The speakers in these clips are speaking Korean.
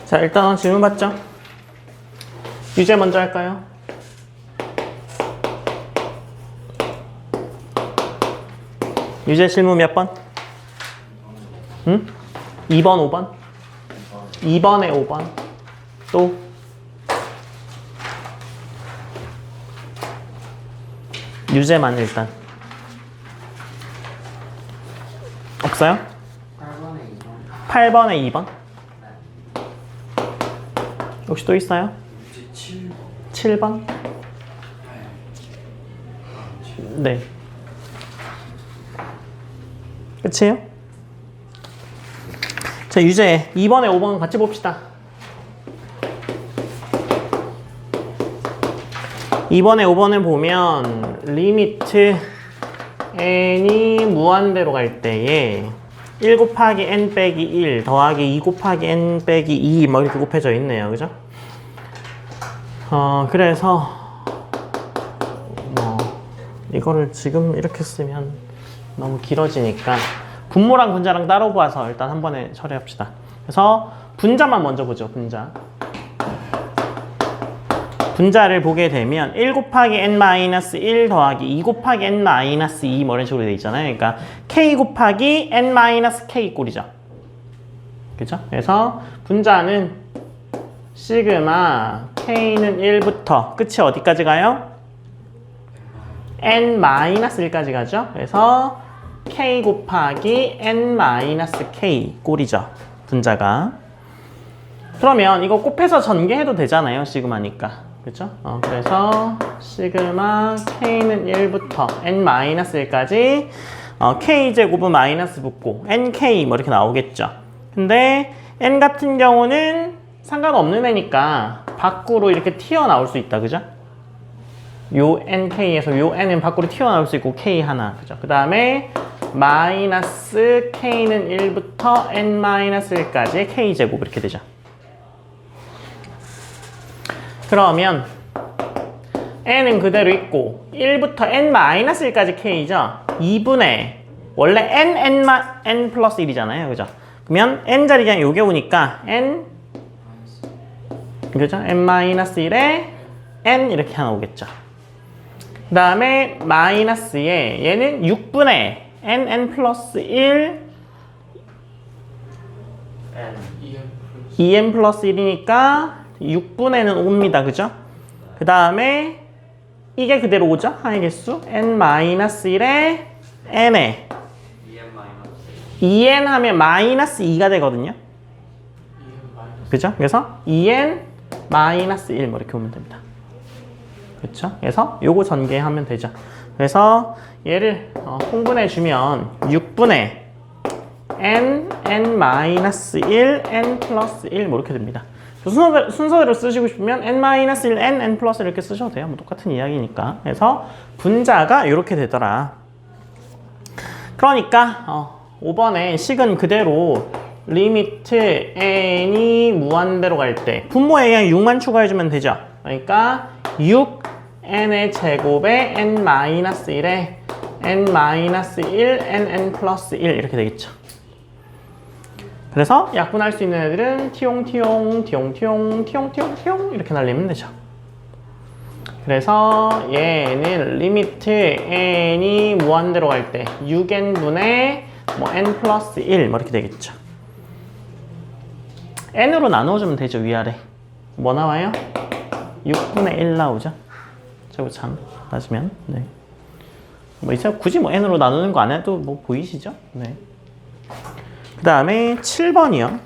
자, 일단 질문 받죠? 유제 먼저 할까요? 유제 질문 몇 번? 응? 2번, 5번? 2번에 5번. 또? 유제만 일단. 없어요? 8번에 2번? 혹시 또 있어요? 7번? 네. 끝이에요? 자, 유제 2번에 5번 같이 봅시다. 2번에 5번을 보면 리미트 n이 무한대로 갈 때에 1 곱하기 n 빼기 1 더하기 2 곱하기 n 빼기 2 뭐 이렇게 곱해져 있네요. 그죠? 그래서 이거를 지금 이렇게 쓰면 너무 길어지니까 분모랑 분자랑 따로 봐서 일단 한 번에 처리합시다. 그래서 분자만 먼저 보죠. 분자를 보게 되면 1 곱하기 n-1 더하기 2 곱하기 n-2 뭐 이런 식으로 되어 있잖아요. 그러니까 k 곱하기 n-k 꼴이죠. 그죠? 그래서 분자는 시그마 k는 1부터 끝이 어디까지 가요? n-1까지 가죠. 그래서 k 곱하기 n-k 꼴이죠. 분자가. 그러면 이거 곱해서 전개해도 되잖아요. 시그마니까. 그렇죠? 그래서 시그마 k는 1부터 n-1까지 k제곱은 마이너스 붙고 nk 뭐 이렇게 나오겠죠. 근데 n 같은 경우는 상관없는 애니까 밖으로 이렇게 튀어나올 수 있다. 그죠? 요 nk에서 요 n은 밖으로 튀어나올 수 있고 k 하나. 그죠? 그 다음에 마이너스 k는 1부터 n-1까지 k제곱 이렇게 되죠. 그러면 n은 그대로 있고 1부터 n-1까지 k죠. 2분의 원래 n 플러스 1이잖아요. 그죠? 그러면 n자리 그냥 요게 오니까 n 그죠? n-1에 n 이렇게 하나 오겠죠. 그 다음에 마이너스에 얘는 6분의 n 플러스 1 2n 플러스 1이니까 6분의는 옵니다. 그죠? 그 다음에 이게 그대로 오죠? 항의 개수 n-1에 n에 2n 하면 마이너스 2가 되거든요. 그죠? 그래서 2n 마이너스 1 뭐 이렇게 오면 됩니다. 그렇죠? 그래서 요거 전개하면 되죠. 그래서 얘를 통분해주면 6분의 n-1 n 플러스 1 뭐 이렇게 됩니다. 순서대로 쓰시고 싶으면 n-1, n 플러스 이렇게 쓰셔도 돼요. 뭐 똑같은 이야기니까. 그래서 분자가 이렇게 되더라. 그러니까 5번에 식은 그대로 리미트 n이 무한대로 갈 때 분모에 그냥 6만 추가해주면 되죠. 그러니까 6n의 제곱에 n-1에 n-1 n 플러스 1 이렇게 되겠죠. 그래서 약분할 수 있는 애들은 티용티용 이렇게 날리면 되죠. 그래서 얘는 리미트 n이 무한대로 갈 때 6n분의 뭐 n 플러스 1 뭐 이렇게 되겠죠. n으로 나누어주면 되죠. 위아래 뭐 나와요? 6분의 1 나오죠. 제곱참 따지면 네. 뭐 이제 굳이 뭐 n으로 나누는 거 안 해도 뭐 보이시죠? 네. 그 다음에 7번이요.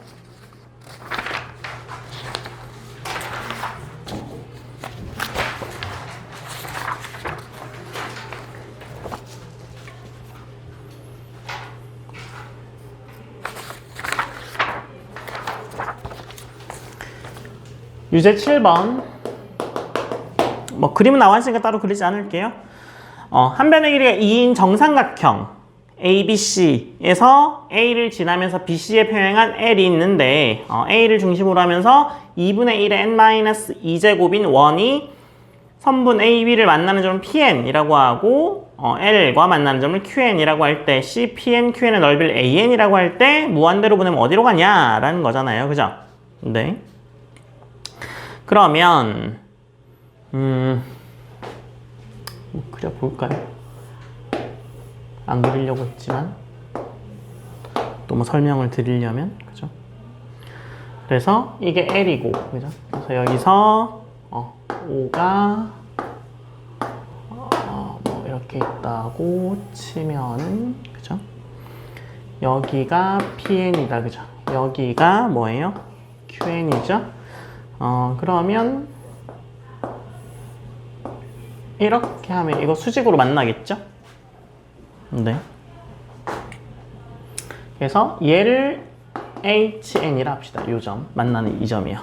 유제 7번. 뭐 그림은 나와 있으니까 따로 그리지 않을게요. 한 변의 길이가 2인 정삼각형 ABC에서 A를 지나면서 BC에 평행한 L이 있는데 A를 중심으로 하면서 2분의 1의 n-2제곱인 원이 선분 AB를 만나는 점을 PN이라고 하고 L과 만나는 점을 QN이라고 할 때 C, PN, QN의 넓이를 AN이라고 할 때 무한대로 보내면 어디로 가냐라는 거잖아요. 그죠? 네. 그러면 뭐 그려볼까요? 안 그리려고 했지만 또 뭐 설명을 드리려면 그죠? 그래서 이게 L이고 그죠? 그래서 여기서 5가 뭐 이렇게 있다고 치면 그죠? 여기가 PN이다 그죠? 여기가 뭐예요? QN이죠? 그러면 이렇게 하면 이거 수직으로 만나겠죠? 네. 그래서 얘를 HN이라 합시다. 이 점, 만나는 이 점이요.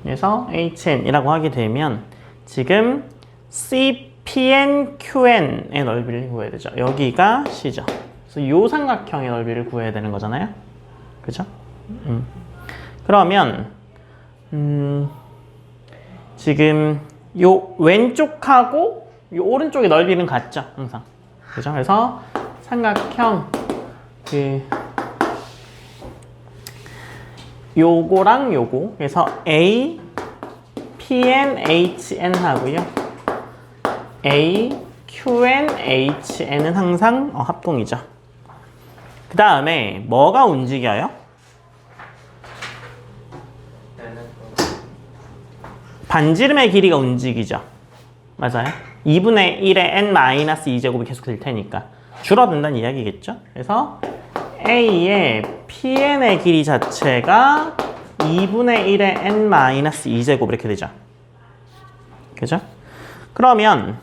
그래서 HN이라고 하게 되면 지금 CPNQN의 넓이를 구해야 되죠. 여기가 C죠. 그래서 이 삼각형의 넓이를 구해야 되는 거잖아요. 그죠? 그러면 지금 요 왼쪽하고 요 오른쪽의 넓이는 같죠, 항상. 그죠? 그래서 삼각형 요거랑 요거 그래서 A, PN, HN 하고요. A, QN, HN은 항상 합동이죠. 그 다음에 뭐가 움직여요? 반지름의 길이가 움직이죠. 맞아요. 2분의 1의 n-2제곱이 계속 될 테니까 줄어든다는 이야기겠죠. 그래서 A의 PN의 길이 자체가 2분의 1의 n-2제곱 이렇게 되죠. 그죠? 그러면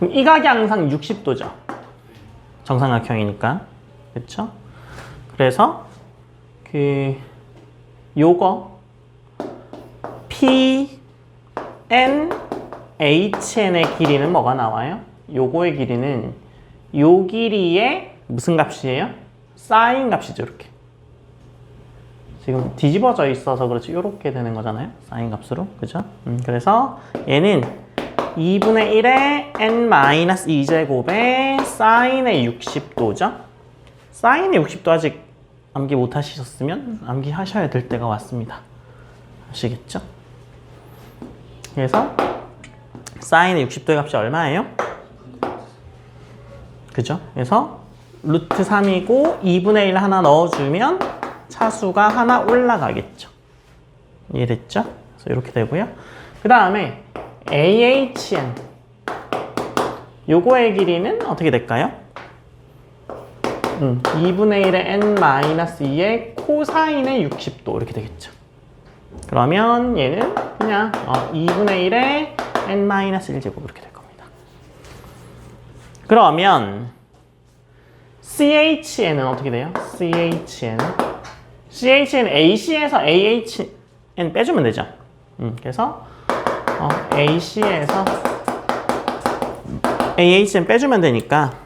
이 각이 항상 60도죠. 정삼각형이니까. 그렇죠? 그래서 요거 P, N, HN의 길이는 뭐가 나와요? 요거의 길이는 요 길이의 무슨 값이에요? 사인 값이죠, 이렇게. 지금 뒤집어져 있어서 그렇지 요렇게 되는 거잖아요. 사인 값으로. 그죠? 그래서 얘는 2분의 1의 n-2제곱에 사인의 60도죠. 사인의 60도 아직 암기 못 하셨으면 암기하셔야 될 때가 왔습니다. 아시겠죠? 그래서 사인의 60도의 값이 얼마예요? 그죠? 그래서 루트 3이고 2분의 1 하나 넣어주면 차수가 하나 올라가겠죠. 이해됐죠? 그래서 이렇게 되고요. 그 다음에 AHN 요거의 길이는 어떻게 될까요? 2분의 1의 n-2의 코사인의 60도 이렇게 되겠죠. 그러면 얘는 그냥 2분의 1의 n-1제곱 이렇게 될 겁니다. 그러면 CHN은 어떻게 돼요? CHN은 AC에서 AHN 빼주면 되죠. 그래서 AC에서 AHN 빼주면 되니까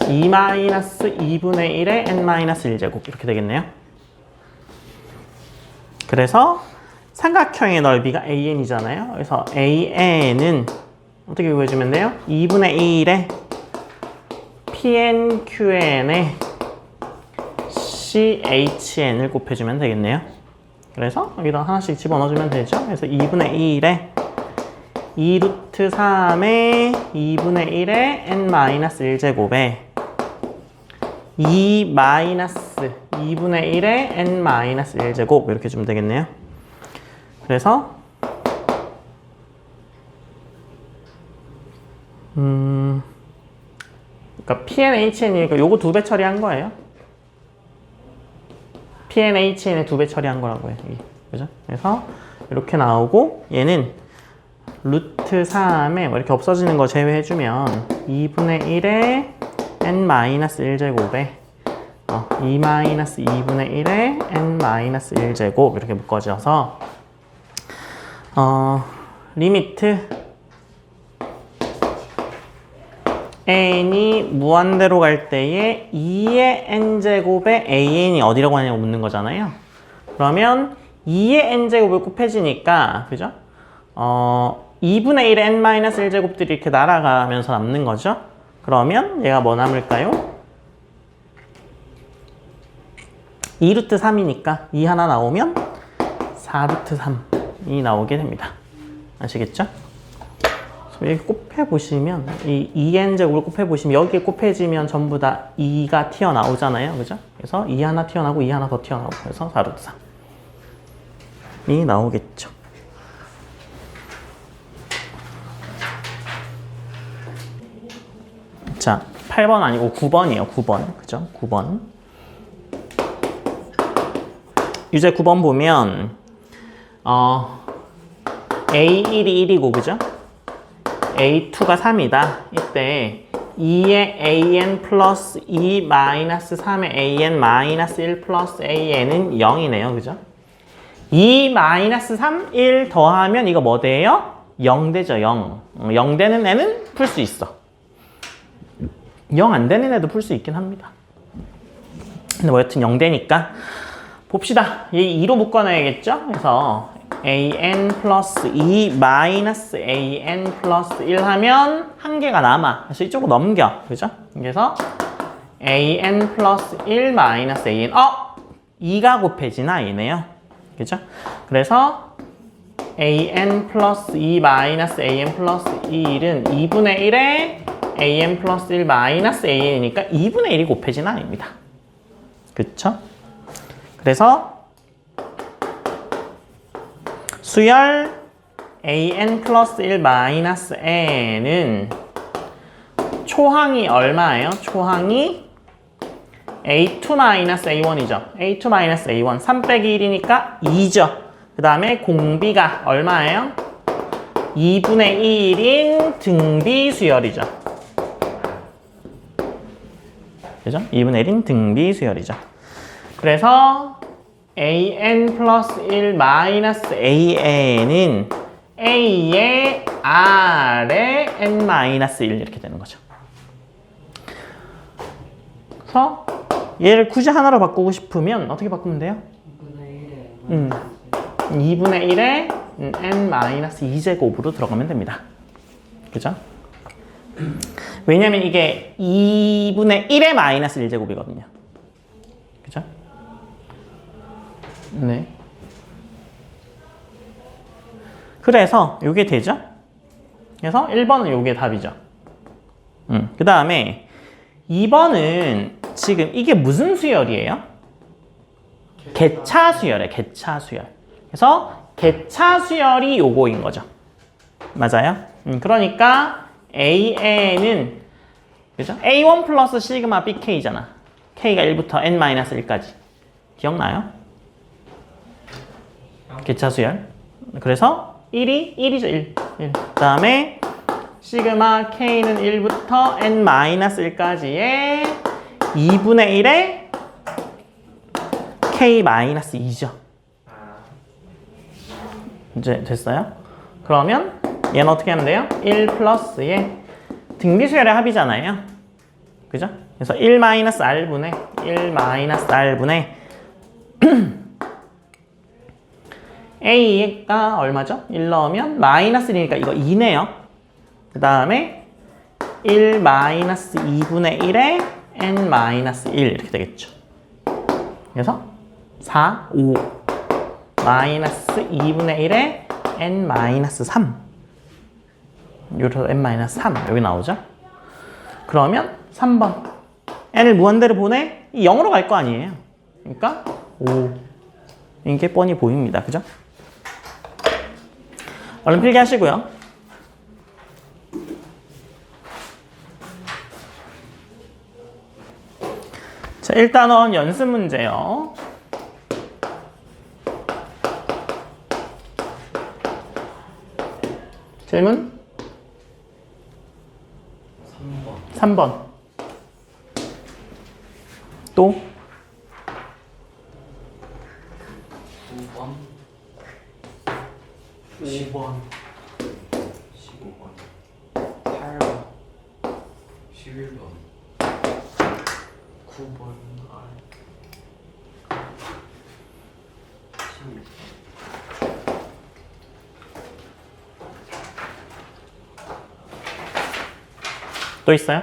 2-2분의 1의 n-1제곱 이렇게 되겠네요. 그래서 삼각형의 넓이가 AN이잖아요. 그래서 AN은 어떻게 구해주면 돼요? 2분의 1의 PNQN의 CHN을 곱해주면 되겠네요. 그래서 여기다 하나씩 집어넣어주면 되죠. 그래서 2분의 1의 2루트 3의 2분의 1의 n-1제곱에 2-2분의 1의 n-1제곱 이렇게 주면 되겠네요. 그래서 그러니까 PNHN이니까 요거 2배 처리한 거예요. PNHN의 2배 처리한 거라고요. 여기. 그죠? 그래서 이렇게 나오고 얘는 루트 3에 뭐 이렇게 없어지는 거 제외해주면 2분의 1의 n-1제곱에 2-2분의 1의 n-1제곱 이렇게 묶어져서 리미트 n이 무한대로 갈 때에 2의 n제곱에 an이 어디라고 하냐고 묻는 거잖아요. 그러면 2의 n제곱을 곱해지니까 그죠? 2분의 1의 n-1제곱들이 이렇게 날아가면서 남는 거죠. 그러면 얘가 뭐 남을까요? 2루트 3이니까 2 하나 나오면 4루트 3이 나오게 됩니다. 아시겠죠? 여기 곱해보시면 이 2n제곱을 곱해보시면 여기에 곱해지면 전부 다 2가 튀어나오잖아요. 그죠? 그래서 2 하나 튀어나오고 2 하나 더 튀어나오고 그래서 4루트 3이 나오겠죠. 자, 8번 아니고 9번이에요. 9번. 그죠? 9번. 유제 9번 보면 A1이 1이고 그죠? A2가 3이다. 이때 2의 AN 플러스 2 마이너스 3의 AN 마이너스 1 플러스 AN은 0이네요. 그죠? 2 마이너스 3, 1 더하면 이거 뭐 돼요? 0 되죠. 0. 0 되는 애는 풀 수 있어. 0 안 되는 애도 풀 수 있긴 합니다. 근데 뭐 여튼 0 되니까 봅시다. 이 2로 묶어놔야겠죠? 그래서 an 플러스 2 마이너스 an 플러스 1 하면 한 개가 남아. 그래서 이쪽으로 넘겨. 그죠? 그래서 an 플러스 1 마이너스 an 2가 곱해지나 이네요. 그죠? 그래서 an 플러스 2 마이너스 an 플러스 1은 2분의 1에 an 플러스 1 마이너스 an이니까 2분의 1이 곱해지나 아닙니다. 그쵸? 그래서 수열 an 플러스 1 마이너스 n은 초항이 얼마예요? 초항이 a2 마이너스 a1이죠. a2 마이너스 a1 3 빼기 1이니까 2죠. 그 다음에 공비가 얼마예요? 2분의 1인 등비 수열이죠. 그죠? 2분의 1인 등비 수열이죠. 그래서 an 플러스 1 마이너스 an은 a의 r의 n 마이너스 1 이렇게 되는 거죠. 그래서 얘를 굳이 하나로 바꾸고 싶으면 어떻게 바꾸면 돼요? 2분의 1에 n 마이너스 2제곱으로 들어가면 됩니다. 그죠? 왜냐면 이게 2분의 1의 마이너스 1제곱이거든요. 그죠? 네. 그래서 요게 되죠? 그래서 1번은 요게 답이죠. 그 다음에 2번은 지금 이게 무슨 수열이에요? 개차 수열이에요. 개차 수열. 그래서 개차 수열이 요거인 거죠. 맞아요? 그러니까 AN은 그죠? A1 플러스 시그마 BK잖아. K가 1부터 N-1까지. 기억나요? 개차 수열. 그래서 1이 1이죠. 1. 그 다음에 시그마 K는 1부터 N-1까지의 2분의 1의 K-2죠. 이제 됐어요? 그러면 얘는 어떻게 하면 돼요? 1 플러스의 등비수열의 합이잖아요. 그죠? 그래서 1-R분의 1-R분의 A가 얼마죠? 1 넣으면 마이너스 1이니까 이거 2네요. 그 다음에 1-2분의 1에 n-1 이렇게 되겠죠. 그래서 4, 5 마이너스 2분의 1에 n-3 여기서 n-3 여기 나오죠. 그러면 3번 n을 무한대로 보내? 0으로 갈 거 아니에요. 그러니까 5 이게 뻔히 보입니다. 그죠? 얼른 필기하시고요. 자, 1단원 연습 문제요. 질문? 3번. 또? 9번, 10번, 15번, 8번, 11번, 9번, 16번. 또 있어요?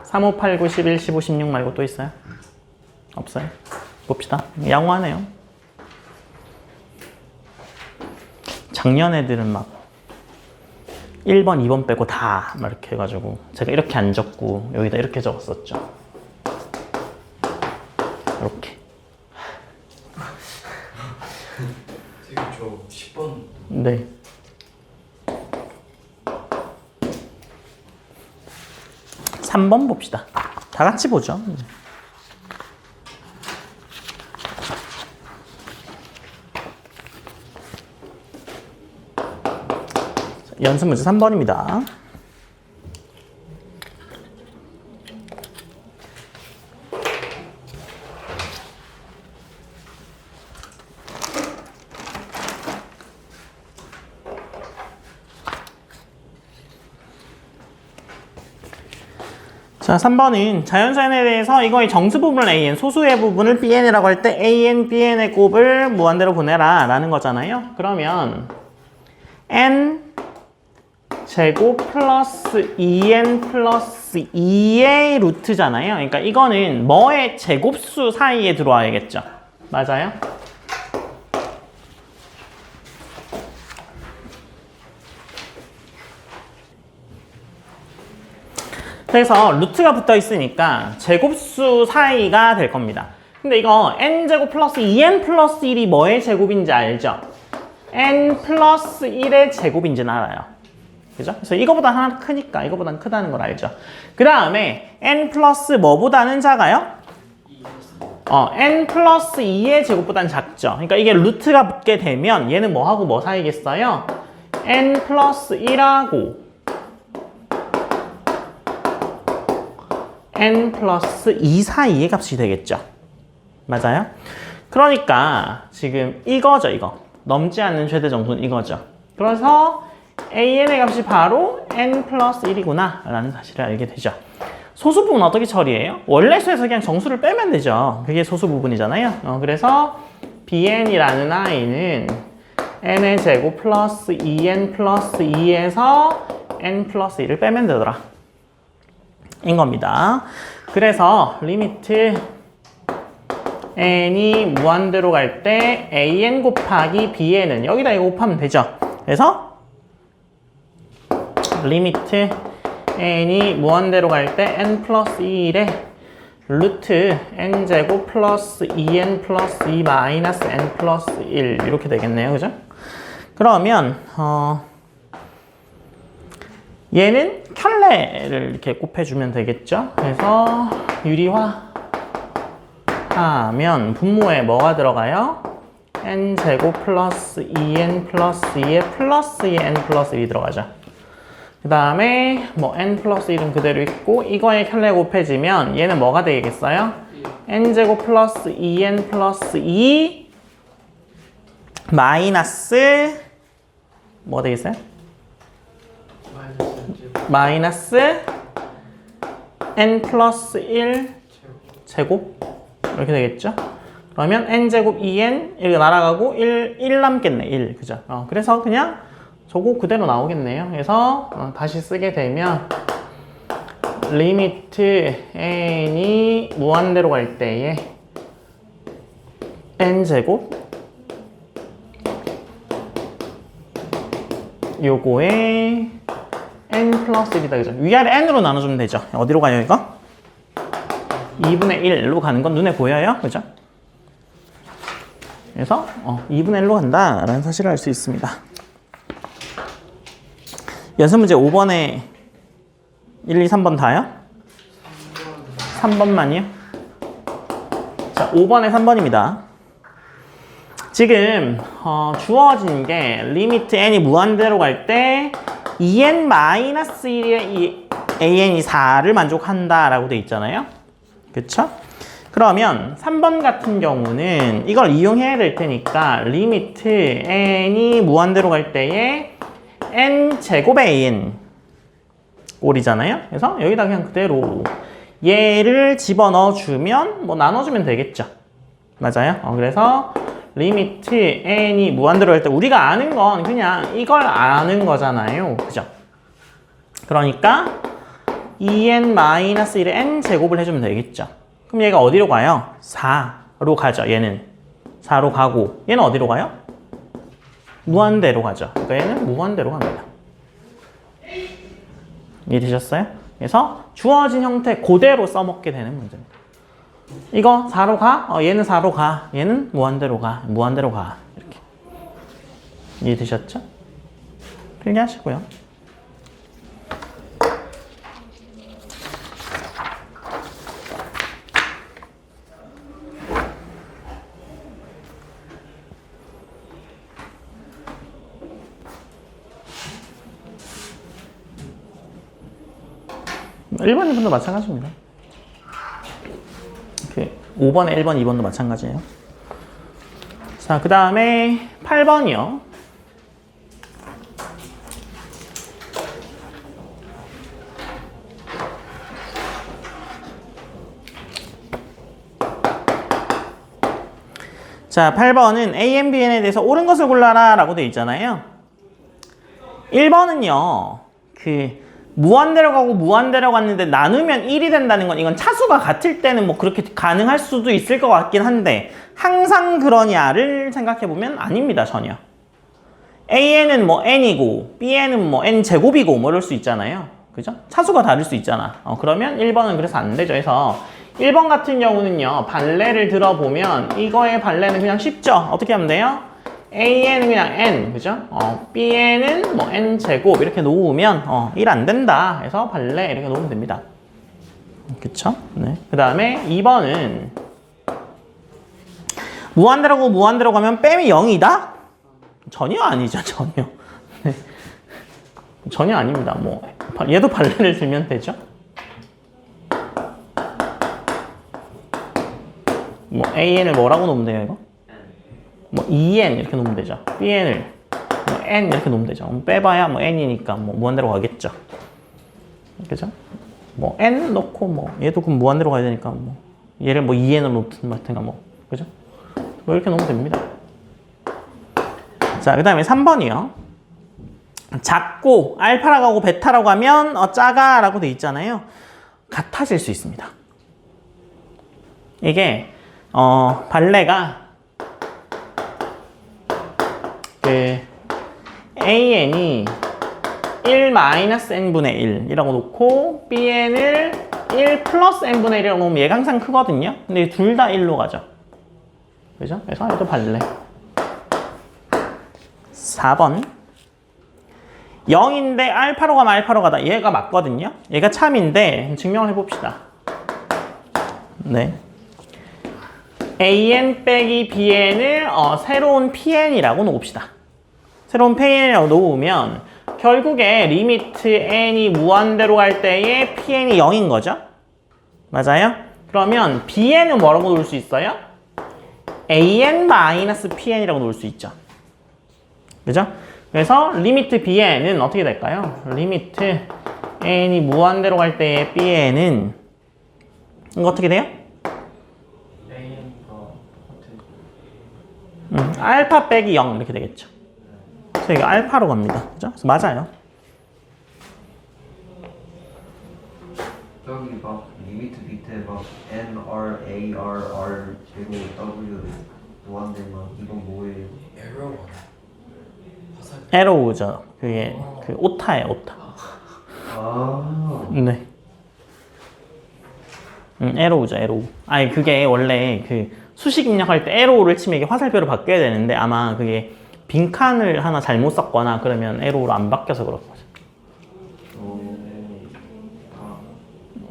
3, 5, 8, 9, 11, 15, 16 말고 또 있어요? 없어요? 봅시다. 양호하네요. 작년 애들은 막 1번, 2번 빼고 다 막 이렇게 해가지고 제가 이렇게 안 적고 여기다 이렇게 적었었죠. 이렇게. 지금 저 10번. 네. 삼 번 봅시다. 다 같이 보죠. 연습 문제 3번입니다. 자, 3번은 자연수에 대해서 이거의 정수 부분을 AN, 소수의 부분을 BN이라고 할 때 AN, BN의 곱을 무한대로 보내라 라는 거잖아요. 그러면 N 제곱 플러스 2N 플러스 2의 루트잖아요. 그러니까 이거는 뭐의 제곱수 사이에 들어와야겠죠. 맞아요? 그래서 루트가 붙어 있으니까 제곱수 사이가 될 겁니다. 근데 이거 n제곱 플러스 2n 플러스 1이 뭐의 제곱인지 알죠? n 플러스 1의 제곱인지는 알아요. 그죠? 그래서 이거보다 하나 크니까 이거보다는 크다는 걸 알죠. 그 다음에 n 플러스 뭐보다는 작아요? n 플러스 2의 제곱보다는 작죠. 그러니까 이게 루트가 붙게 되면 얘는 뭐하고 뭐 사이겠어요? n 플러스 1하고 n 플러스 2 사이의 값이 되겠죠. 맞아요? 그러니까 지금 이거죠, 이거. 넘지 않는 최대 정수는 이거죠. 그래서 an의 값이 바로 n 플러스 1이구나 라는 사실을 알게 되죠. 소수 부분 어떻게 처리해요? 원래 수에서 그냥 정수를 빼면 되죠. 그게 소수 부분이잖아요. 그래서 bn이라는 i는 n의 제곱 플러스 2n 플러스 2에서 n 플러스 1을 빼면 되더라. 인 겁니다. 그래서 리미트 n이 무한대로 갈 때 an 곱하기 bn은 여기다 이거 곱하면 되죠. 그래서 리미트 n이 무한대로 갈 때 n 플러스 1에 루트 n제곱 플러스 2n 플러스 2 마이너스 n 플러스 1 이렇게 되겠네요. 그죠? 그러면 얘는 켤레를 이렇게 곱해주면 되겠죠. 그래서 유리화 하면 분모에 뭐가 들어가요? n제곱 플러스 2n 플러스 2에 플러스 2에 n 플러스 1이 들어가죠. 그 다음에 뭐 n 플러스 1은 그대로 있고 이거에 켤레 곱해지면 얘는 뭐가 되겠어요? n제곱 플러스 2n 플러스 2 마이너스 뭐가 되겠어요? 마이너스 n 플러스 1 제곱 이렇게 되겠죠? 그러면 n제곱 2n 이렇게 날아가고 1 남겠네. 1 그죠? 그래서 그냥 저거 그대로 나오겠네요. 그래서 다시 쓰게 되면 리미트 n이 무한대로 갈 때에 n제곱 요거에 n 플러스 1이다. 그죠? 위아래 n으로 나눠주면 되죠. 어디로 가요, 이거? 2분의 1로 가는 건 눈에 보여요? 그죠? 그래서 2분의 1로 간다라는 사실을 알 수 있습니다. 연습 문제 5번에 1, 2, 3번 다요? 3번만이요? 자, 5번에 3번입니다. 지금 주어진 게 리미트 n이 무한대로 갈 때 2n-1의 an이 4를 만족한다라고 돼 있잖아요. 그쵸? 그러면 3번 같은 경우는 이걸 이용해야 될 테니까 리미트 n이 무한대로 갈 때에 n 제곱의 an 꼴이잖아요. 그래서 여기다 그냥 그대로 얘를 집어넣어 주면 뭐 나눠주면 되겠죠. 맞아요? 그래서 리미트 n이 무한대로 할 때 우리가 아는 건 그냥 이걸 아는 거잖아요. 그죠? 그러니까 2n-1을 n제곱을 해주면 되겠죠. 그럼 얘가 어디로 가요? 4로 가죠. 얘는 4로 가고 얘는 어디로 가요? 무한대로 가죠. 그러니까 얘는 무한대로 갑니다. 이해되셨어요? 그래서 주어진 형태 그대로 써먹게 되는 문제입니다. 이거 4로 가? 얘는 4로 가. 얘는 무한대로 가. 무한대로 가. 이렇게. 이해되셨죠? 필기하시고요. (1번) (2번도) 마찬가지입니다. 5번에 1번, 2번도 마찬가지예요. 자, 그 다음에 8번이요. 자, 8번은 A, Bn에 대해서 옳은 것을 골라라 라고 되어 있잖아요. 1번은요, 무한대로 가고 무한대로 갔는데 나누면 1이 된다는 건 이건 차수가 같을 때는 뭐 그렇게 가능할 수도 있을 것 같긴 한데 항상 그러냐를 생각해보면 아닙니다, 전혀. A에는 뭐 n이고 B에는 뭐 n제곱이고 뭐 이럴 수 있잖아요. 그죠? 차수가 다를 수 있잖아. 그러면 1번은 그래서 안 되죠. 그래서 1번 같은 경우는요, 발레를 들어보면 이거의 발레는 그냥 쉽죠? 어떻게 하면 돼요? A에는 그냥 n, 그죠? B에는 뭐 n제곱 이렇게 놓으면 1 안 된다. 그래서 발레 이렇게 놓으면 됩니다. 그쵸? 네. 그 다음에 2번은 무한대로고 무한대로 가면 뺨이 0이다? 전혀 아니죠, 전혀. 네. 전혀 아닙니다. 뭐 얘도 발레를 들면 되죠? 뭐 AN을 뭐라고 놓으면 돼요, 이거? 뭐 2n 이렇게 놓으면 되죠. bn을 뭐 n 이렇게 놓으면 되죠. 빼봐야 뭐 n이니까 뭐 무한대로 가겠죠. 그죠? 뭐 n 넣고 뭐 얘도 그럼 무한대로 가야 되니까 뭐 얘를 뭐 2n으로 놓든가 뭐 그죠? 뭐 이렇게 놓으면 됩니다. 자, 그 다음에 3번이요. 작고 알파라고 하고 베타라고 하면 작아 라고 돼 있잖아요. 같아질 수 있습니다. 이게 발레가 AN이 1-n분의 1이라고 놓고 BN을 1 플러스 n분의 1이라고 놓으면 얘가 항상 크거든요. 근데 둘 다 1로 가죠. 그죠? 그래서 얘도 발레. 4번 0인데 알파로 가면 알파로 가다. 얘가 맞거든요. 얘가 참인데 증명을 해봅시다. 네. AN 빼기 BN을 새로운 PN이라고 놓읍시다. 새로운 PN이라고 놓으면 결국에 리미트 n이 무한대로 갈 때에 PN이 0인 거죠? 맞아요? 그러면 BN은 뭐라고 놓을 수 있어요? AN-PN이라고 놓을 수 있죠. 그죠? 그래서 리미트 BN은 어떻게 될까요? 리미트 n이 무한대로 갈 때의 BN은 이거 어떻게 돼요? 알파 빼기 0 이렇게 되겠죠. 그래서 이거 알파로 갑니다. 그죠? 그래서 맞아요. 저기 막 리미트 밑에 막 N, R, A, R, R, 제곱, W 무한대만 이건 뭐예요? 에러원. 화살. 에로우죠. 그게 그 오타예요, 오타. 아, 네. 에로우죠, 에로우. 아니, 그게 원래 그 수식 입력할 때 에로우를 치면 이게 화살표로 바뀌어야 되는데 아마 그게 빈칸을 하나 잘못 썼거나 그러면 에로우로 안 바뀌어서 그런 거죠.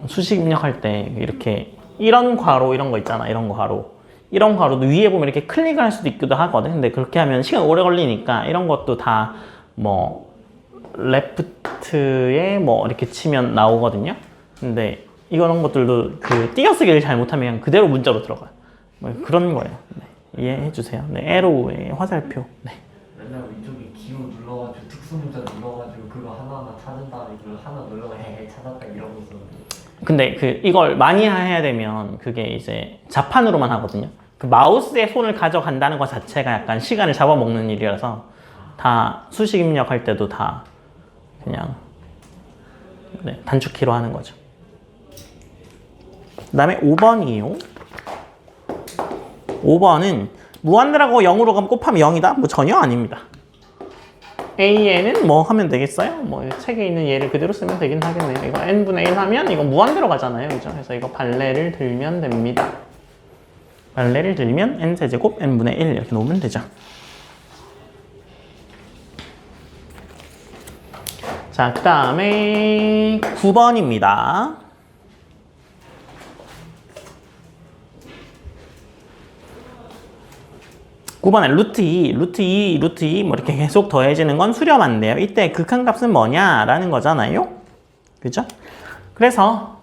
수식 입력할 때 이렇게 이런 괄호 이런 거 있잖아. 이런 괄호. 이런 괄호도 위에 보면 이렇게 클릭을 할 수도 있기도 하거든. 근데 그렇게 하면 시간 오래 걸리니까 이런 것도 다 뭐 레프트에 뭐 이렇게 치면 나오거든요. 근데 이런 것들도 그 띄어쓰기를 잘못하면 그냥 그대로 문자로 들어가요. 뭐 그런 거예요. 네. 이해해 주세요. 네, 에로우의 화살표. 네. 맨날 왼쪽에 기호 눌러가지고 특수문자 눌러가지고 그거 하나하나 찾은 다음에 그걸 하나 눌러서 찾았다 이러고 있었는데 근데 그 이걸 많이 해야 되면 그게 이제 자판으로만 하거든요. 그 마우스에 손을 가져간다는 것 자체가 약간 시간을 잡아먹는 일이라서 다 수식 입력할 때도 다 그냥 네, 단축키로 하는 거죠. 그 다음에 5번이에요. 5번은 무한대라고 0으로 가면 곱하면 0이다? 뭐 전혀 아닙니다. AN은 뭐 하면 되겠어요? 뭐 책에 있는 예를 그대로 쓰면 되긴 하겠네요. 이거 n분의 1 하면 이거 무한대로 가잖아요. 그죠? 그래서 이거 발레를 들면 됩니다. 발레를 들면 n세제곱 n분의 1 이렇게 놓으면 되죠. 자, 그 다음에 9번입니다. 9번에 루트 2, 루트 2, 루트 2 뭐 이렇게 계속 더해지는 건 수렴한대요. 이때 극한값은 뭐냐라는 거잖아요. 그죠? 그래서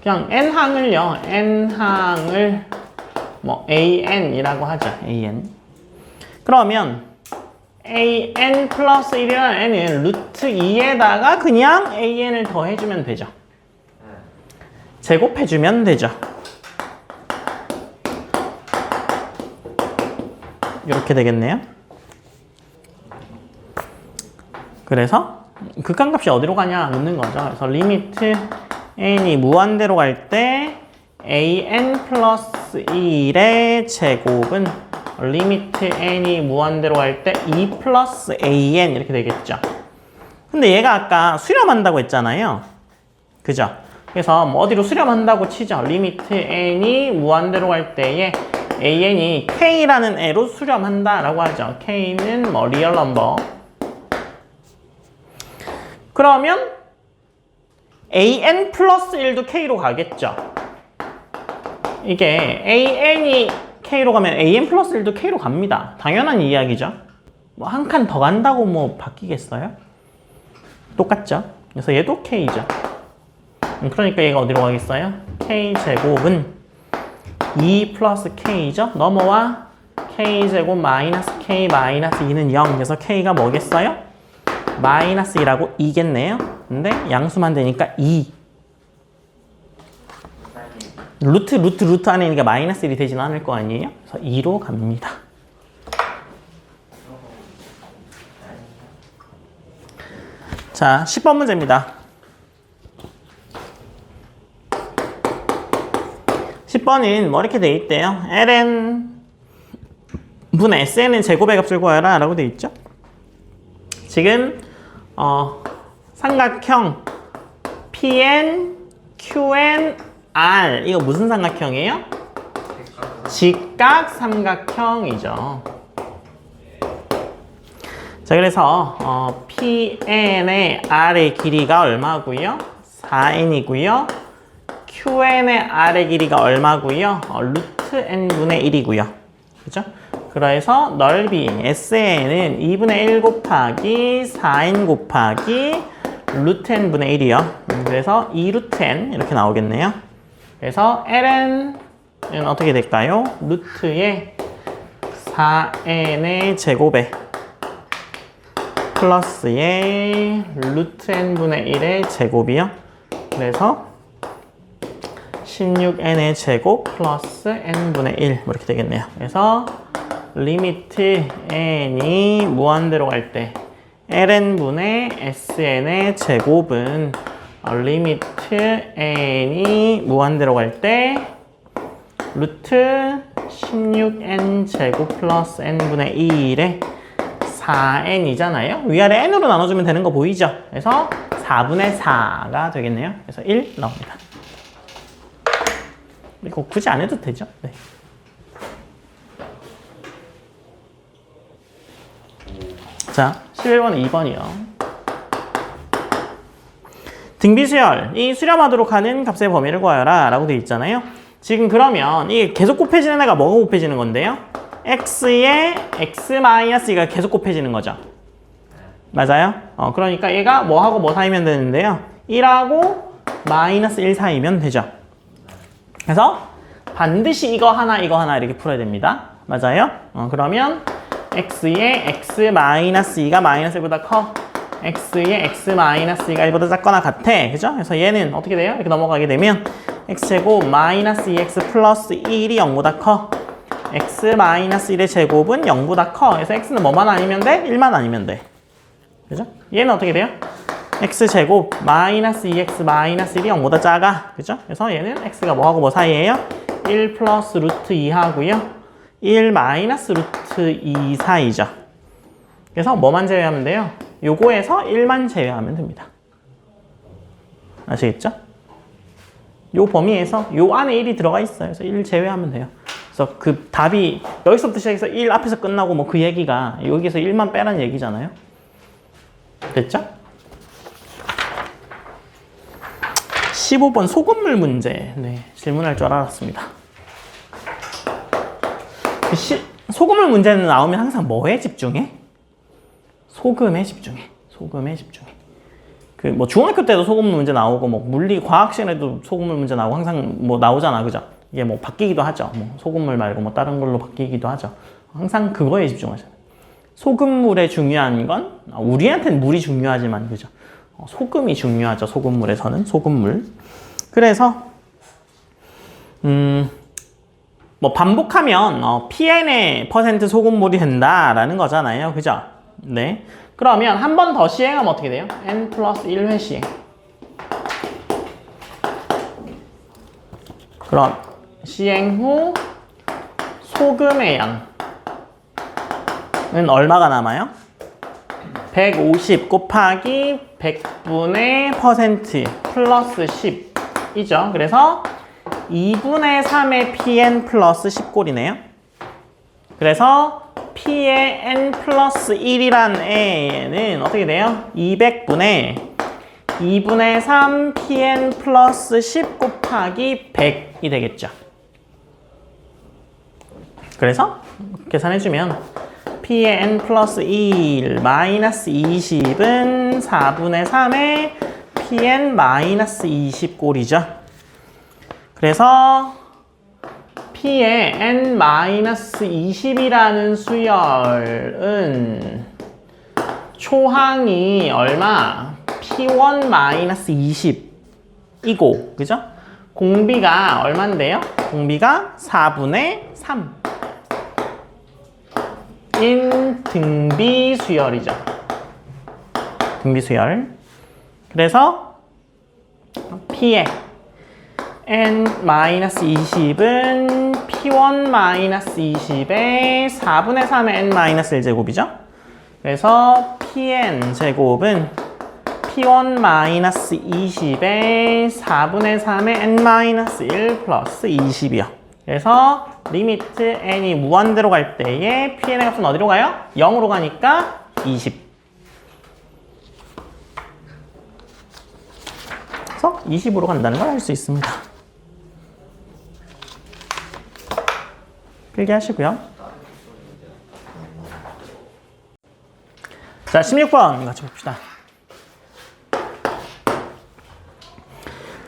그냥 n항을요. n항을 뭐 an이라고 하죠. an. 그러면 an 플러스 1이라는 n은 루트 2에다가 그냥 an을 더해주면 되죠. 제곱해주면 되죠. 이렇게 되겠네요. 그래서 극한값이 어디로 가냐 묻는 거죠. 그래서 리미트 n이 무한대로 갈 때 an 플러스 1의 제곱은 리미트 n이 무한대로 갈 때 2 플러스 an 이렇게 되겠죠. 근데 얘가 아까 수렴한다고 했잖아요. 그죠? 그래서 뭐 어디로 수렴한다고 치죠. 리미트 n이 무한대로 갈 때에 an이 k라는 애로 수렴한다라고 하죠. k는 뭐 리얼 넘버. 그러면 an 플러스 1도 k로 가겠죠. 이게 an이 k로 가면 an 플러스 1도 k로 갑니다. 당연한 이야기죠. 뭐 한 칸 더 간다고 뭐 바뀌겠어요? 똑같죠. 그래서 얘도 k죠. 그러니까 얘가 어디로 가겠어요? k제곱은 2 플러스 k죠. 넘어와 k제곱 마이너스 k 마이너스 2는 0. 그래서 k가 뭐겠어요? 마이너스 2라고 2겠네요. 근데 양수만 되니까 2. 루트 안에 있으니까 마이너스 1이 되진 않을 거 아니에요? 그래서 2로 갑니다. 자, 10번 문제입니다. 10번은 뭐 이렇게 돼 있대요. ln 분의 sn은 제곱의 값을 구하라 라고 돼 있죠. 지금 삼각형 PN, QN, R 이거 무슨 삼각형이에요? 직각 삼각형이죠. 자, 그래서 PN의 R의 길이가 얼마고요? 4n이고요. QN의 R의 길이가 얼마고요? 루트 n분의 1이고요. 그죠? 그래서 넓이 SN은 2분의 1 곱하기 4n 곱하기 루트 n분의 1이요. 그래서 2루트 n 이렇게 나오겠네요. 그래서 ln은 어떻게 될까요? 루트의 4n의 제곱에 플러스의 루트 n분의 1의 제곱이요. 그래서 16n의 제곱 플러스 n분의 1 이렇게 되겠네요. 그래서 리미트 n이 무한대로 갈 때 ln분의 sn의 제곱은 리미트 n이 무한대로 갈 때 루트 16n 제곱 플러스 n분의 1의 4n이잖아요. 위아래 n으로 나눠주면 되는 거 보이죠? 그래서 4분의 4가 되겠네요. 그래서 1 나옵니다. 이거 굳이 안 해도 되죠? 네. 자, 11번 2번이요. 등비수열, 이 수렴하도록 하는 값의 범위를 구하여라 라고 되어 있잖아요. 지금 그러면 이게 계속 곱해지는 애가 뭐가 곱해지는 건데요? x에 x-2가 계속 곱해지는 거죠. 맞아요? 그러니까 얘가 뭐하고 뭐 사이면 되는데요. 1하고 마이너스 1 사이면 되죠. 그래서 반드시 이거 하나 이렇게 풀어야 됩니다. 맞아요? 그러면 x의 x-2가 마이너스 1보다 커. x의 x-2가 1보다 작거나 같아. 그죠? 그래서 얘는 어떻게 돼요? 이렇게 넘어가게 되면 x제곱 마이너스 2x 플러스 1이 0보다 커. x-1의 제곱은 0보다 커. 그래서 x는 뭐만 아니면 돼? 1만 아니면 돼. 그죠? 얘는 어떻게 돼요? x제곱 마이너스 2x 마이너스 1이 0보다 작아. 그죠? 그래서 얘는 x가 뭐하고 뭐 사이에요? 1 플러스 루트 2 하고요. 1 마이너스 루트 2 사이죠. 그래서 뭐만 제외하면 돼요? 요거에서 1만 제외하면 됩니다. 아시겠죠? 요 범위에서 요 안에 1이 들어가 있어요. 그래서 1 제외하면 돼요. 그래서 그 답이 여기서부터 시작해서 1 앞에서 끝나고 뭐 그 얘기가 여기서 1만 빼라는 얘기잖아요. 됐죠? 15번 소금물 문제. 네, 질문할 줄 알았습니다. 소금물 문제는 나오면 항상 뭐에 집중해? 소금에 집중해. 소금에 집중해. 그 뭐 중학교 때도 소금물 문제 나오고 뭐 물리 과학 시간에도 소금물 문제 나오고 항상 뭐 나오잖아, 그죠? 이게 뭐 바뀌기도 하죠. 뭐 소금물 말고 뭐 다른 걸로 바뀌기도 하죠. 항상 그거에 집중하잖아요. 소금물의 중요한 건 우리한테는 물이 중요하지만 그죠? 소금이 중요하죠. 소금물에서는 소금물. 그래서 뭐 반복하면 PN의 퍼센트 소금물이 된다라는 거잖아요. 그죠? 네. 그러면 한 번 더 시행하면 어떻게 돼요? n 플러스 1회 시행. 그럼 시행 후 소금의 양은 얼마가 남아요? 150 곱하기 100분의 퍼센트 플러스 10이죠. 그래서 2분의 3의 pn 플러스 10꼴이네요. 그래서 p의 n 플러스 1이란 애는 어떻게 돼요? 200분의 2분의 3 pn 플러스 10 곱하기 100이 되겠죠. 그래서 계산해주면 p의 n 플러스 1 마이너스 20은 4분의 3의 pn 마이너스 20 꼴이죠. 그래서 p의 n 마이너스 20이라는 수열은 초항이 얼마? p1 마이너스 20이고, 그죠? 공비가 얼만데요? 공비가 4분의 3. 인 등비 수열이죠. 등비 수열. 그래서 P의 n-20은 P1-20의 4분의 3의 n-1제곱이죠. 그래서 Pn 제곱은 P1-20의 4분의 3의 n-1 플러스 20이요. 그래서 리미트 n이 무한대로 갈 때에 Pn의 값은 어디로 가요? 0으로 가니까 20. 그래서 20으로 간다는 걸 알 수 있습니다. 필기하시고요. 자, 16번 같이 봅시다.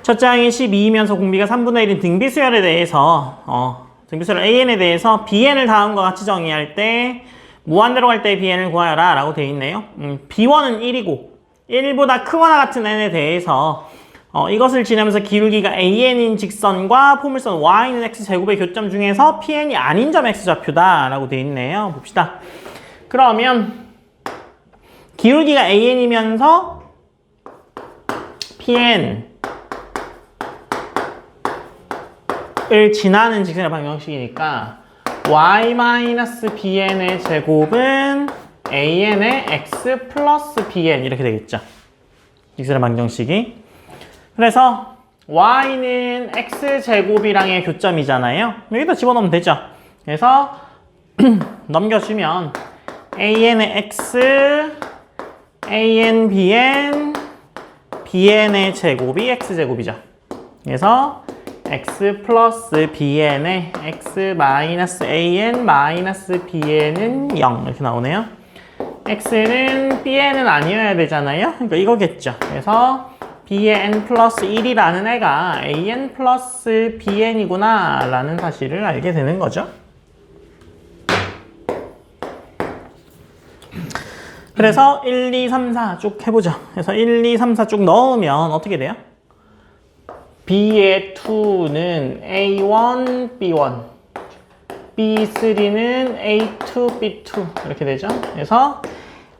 첫 장이 12이면서 공비가 3분의 1인 등비수열에 대해서 등비수열 AN에 대해서 BN을 다음과 같이 정의할 때 무한대로 갈 때 BN을 구하여라 라고 되어 있네요. B1은 1이고 1보다 크거나 같은 n에 대해서 이것을 지나면서 기울기가 AN인 직선과 포물선 Y는 X제곱의 교점 중에서 PN이 아닌 점 X좌표다 라고 되어 있네요. 봅시다. 그러면 기울기가 AN이면서 PN 을 지나는 직선의 방정식이니까 y-bn의 제곱은 an의 x 플러스 bn 이렇게 되겠죠. 직선의 방정식이. 그래서 y는 x제곱이랑의 교점이잖아요. 여기다 집어넣으면 되죠. 그래서 넘겨주면 an의 x, an, bn, bn의 제곱이 x제곱이죠. 그래서 x 플러스 bn의 x 마이너스 an 마이너스 bn은 0 이렇게 나오네요. x는 bn은 아니어야 되잖아요. 그러니까 이거겠죠. 그래서 b의 n 플러스 1이라는 애가 an 플러스 bn이구나 라는 사실을 알게 되는 거죠. 그래서 1, 2, 3, 4 쭉 해보죠. 그래서 1, 2, 3, 4 쭉 넣으면 어떻게 돼요? B의 2는 A1, B1, B3는 A2, B2 이렇게 되죠. 그래서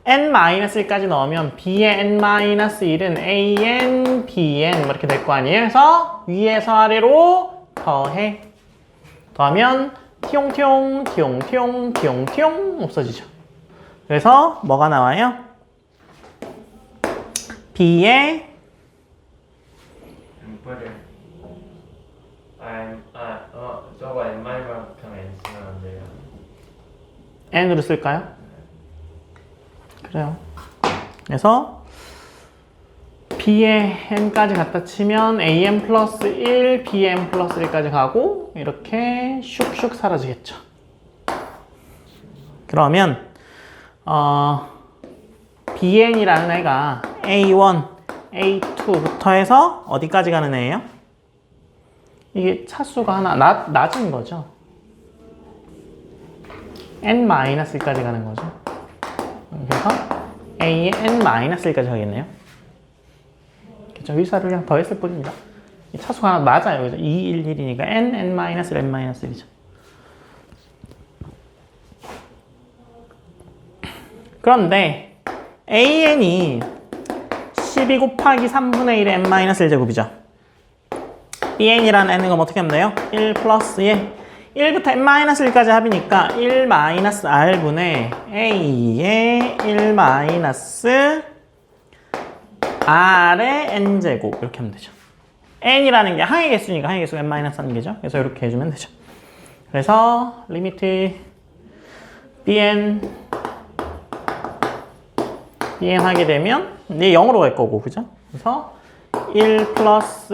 n-1까지 넣으면 b의 n-1은 an, bn 뭐 이렇게 될 거 아니에요? 그래서 위에서 아래로 더해. 더하면 티용티용, 티용티용, 티용티용 없어지죠. 그래서 뭐가 나와요? b의 저거 n만큼 n 쓰면 안 돼요. n으로 쓸까요? 그래요. 그래서 b의 n까지 갖다 치면 an 플러스 1, bn 플러스 1까지 가고 이렇게 슉슉 사라지겠죠. 그러면 bn이라는 애가 a1, a2부터 해서 어디까지 가는 애예요? 이게 차수가 하나 낮은 거죠. n-1까지 가는 거죠. 그래서 a의 n-1까지 가겠네요. 그렇죠? 위사를 그냥 더했을 뿐입니다. 이 차수가 하나 맞아요. 그죠? 2, 1, 1이니까 n, n-1, n-1이죠. 그런데 an이 12 곱하기 3분의 1의 n-1제곱이죠. bn이라는 n은 그럼 어떻게 하면 돼요? 1 플러스 1. 1부터 n-1까지 합이니까 1-r분의 a의 1-r의 n제곱 이렇게 하면 되죠. n이라는 게 항의 개수니까 항의 개수가 n-1 개죠. 그래서 이렇게 해주면 되죠. 그래서 리미트 bn 하게 되면 이제 0으로 갈 거고, 그죠? 그래서 1 플러스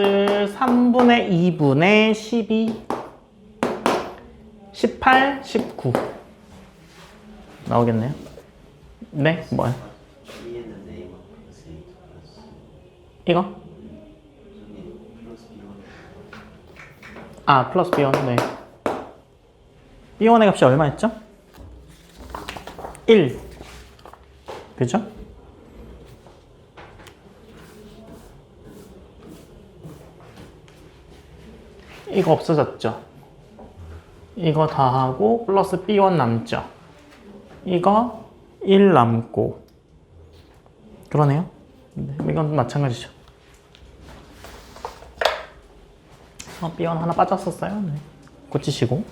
3분의 2분의 12 18, 19 나오겠네요. 네, 뭐요? bn은 a1 플러스 a2 플러스 이거? 저기 플러스 b1 아, 플러스 B1, 네. B1의 값이 얼마였죠? 1. 그죠? 이거 없어졌죠? 이거 다 하고 플러스 B1 남죠? 이거 1 남고 그러네요. 네, 이건 마찬가지죠. B1 하나 빠졌었어요. 네. 고치시고